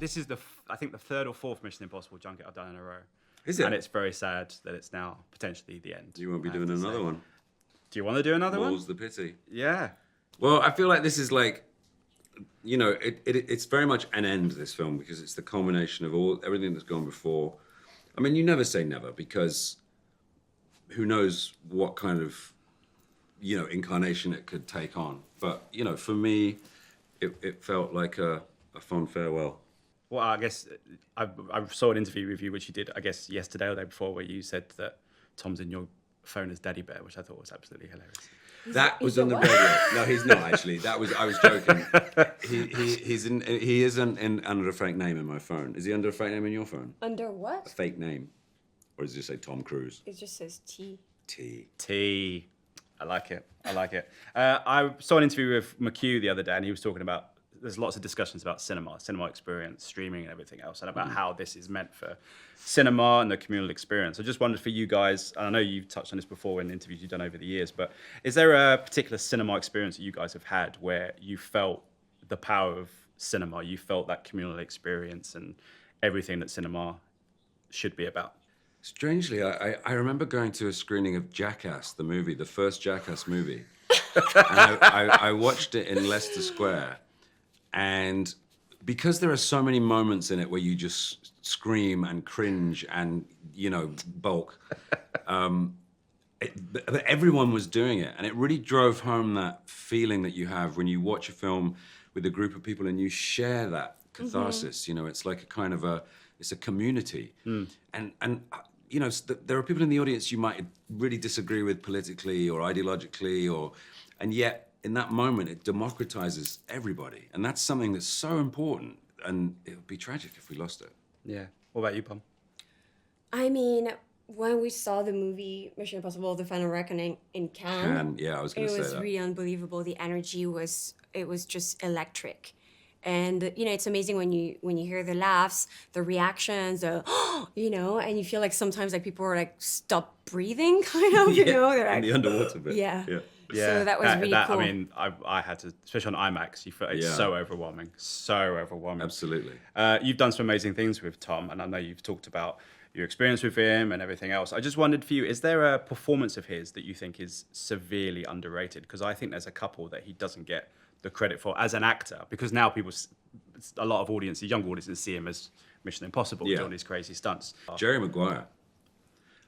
this is I think the third or fourth Mission Impossible junket I've done in a row. Is it? And it's very sad that it's now potentially the end. You won't be doing another one. Do you want to do another one? More's the pity. Yeah. Well, I feel like this is like, you know, it's very much an end, this film, because it's the culmination of everything that's gone before. I mean, you never say never, because who knows what kind of, you know, incarnation it could take on. But, you know, for me, it felt like a fond farewell. Well, I guess I saw an interview with you, which you did, I guess, yesterday or the day before, where you said that Tom's in your phone as Daddy Bear, which I thought was absolutely hilarious. That was on the radio. No, he's not actually. I was joking. He isn't under a fake name in my phone. Is he under a fake name in your phone? Under what? A fake name, or does it just say Tom Cruise? It just says T. T. I like it. I saw an interview with McHugh the other day, and he was talking about there's lots of discussions about cinema experience, streaming, and everything else, and about how this is meant for cinema and the communal experience. I just wondered for you guys, and I know you've touched on this before in interviews you've done over the years, but is there a particular cinema experience that you guys have had where you felt the power of cinema, you felt that communal experience and everything that cinema should be about? Strangely, I remember going to a screening of Jackass, the movie, the first Jackass movie. And I watched it in Leicester Square. And because there are so many moments in it where you just scream and cringe and, you know, bulk, everyone was doing it. And it really drove home that feeling that you have when you watch a film with a group of people and you share that catharsis. You know, it's like a kind of it's a community. And you know, there are people in the audience you might really disagree with politically or ideologically, and yet in that moment it democratizes everybody, and that's something that's so important. And it would be tragic if we lost it. Yeah. What about you, Pom? I mean, when we saw the movie Mission Impossible: The Final Reckoning in Cannes, Yeah, I was going to say that. It was really unbelievable. The energy was just electric. And, you know, it's amazing when you hear the laughs, the reactions, you know, and you feel like sometimes like people are like, stop breathing, kind of, you know? They're like, in the underwater bit. Yeah. Yeah. So that was really cool. I mean, I had to, especially on IMAX, you feel it's so overwhelming. Absolutely. You've done some amazing things with Tom, and I know you've talked about your experience with him and everything else. I just wondered for you, is there a performance of his that you think is severely underrated? Because I think there's a couple that he doesn't get the credit for as an actor, because now a lot of audiences, young audiences, see him as Mission Impossible, doing these crazy stunts. Jerry Maguire.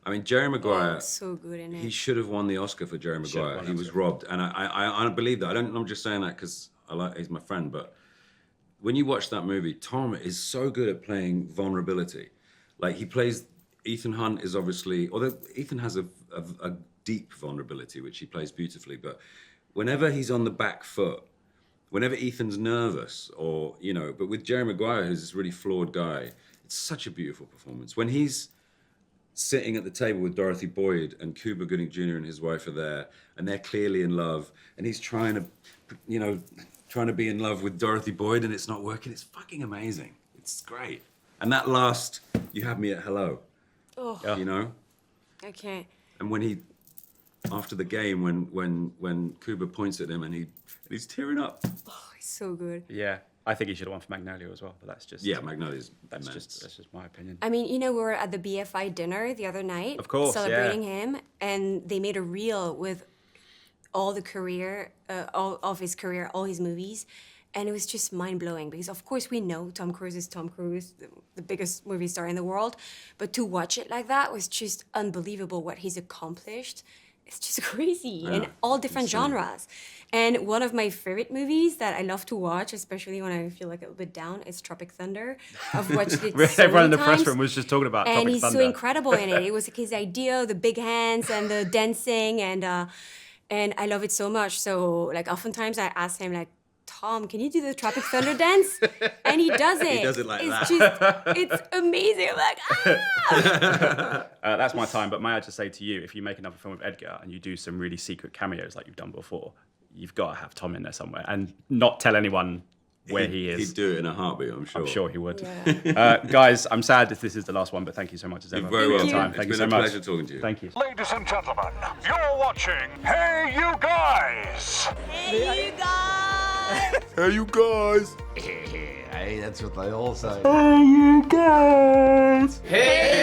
I mean, Jerry Maguire. So good in it. He should have won the Oscar for Jerry Maguire. He was robbed, and I don't believe that. I'm just saying that because he's my friend. But when you watch that movie, Tom is so good at playing vulnerability. Like he plays. Ethan Hunt is obviously, although Ethan has a deep vulnerability which he plays beautifully, but whenever he's on the back foot, whenever Ethan's nervous, or, you know, but with Jerry Maguire, who's this really flawed guy, it's such a beautiful performance. When he's sitting at the table with Dorothy Boyd and Cuba Gooding Jr. and his wife are there, and they're clearly in love, and he's trying to be in love with Dorothy Boyd, and it's not working. It's fucking amazing. It's great. And that last, you have me at hello, you know? Okay. And when he, after the game, when Cuba points at him and he's tearing up. Oh, he's so good. Yeah, I think he should have won for Magnolia as well, but that's just... Yeah, Magnolia's that's immense. just my opinion. I mean, you know, we were at the BFI dinner the other night. Of course, celebrating him, and they made a reel with all the career, all of his career, all his movies, and it was just mind-blowing because, of course, we know Tom Cruise is Tom Cruise, the biggest movie star in the world, but to watch it like that was just unbelievable what he's accomplished. It's just crazy in all different genres. And one of my favorite movies that I love to watch, especially when I feel like a little bit down, is Tropic Thunder. I've watched it so Everyone in the many press times. room was just talking about Tropic And he's Thunder. so incredible in it. It was like his idea, the big hands and the dancing, and I love it so much. So like oftentimes I ask him like, Tom, can you do the Tropic Thunder dance? And he does it. He does it like it's that. It's amazing. I'm like, ah! That's my time, but may I just say to you, if you make another film with Edgar and you do some really secret cameos like you've done before, you've got to have Tom in there somewhere and not tell anyone where he is. He'd do it in a heartbeat, I'm sure. I'm sure he would. Yeah. Guys, I'm sad if this is the last one, but thank you so much as ever. You're very for your welcome. time. Thank you It's so been a much. pleasure talking to you. Thank you. Ladies and gentlemen, you're watching Hey You Guys! Hey, you guys! Hey, you guys! I That's what they all say. Hey, you guys! Hey!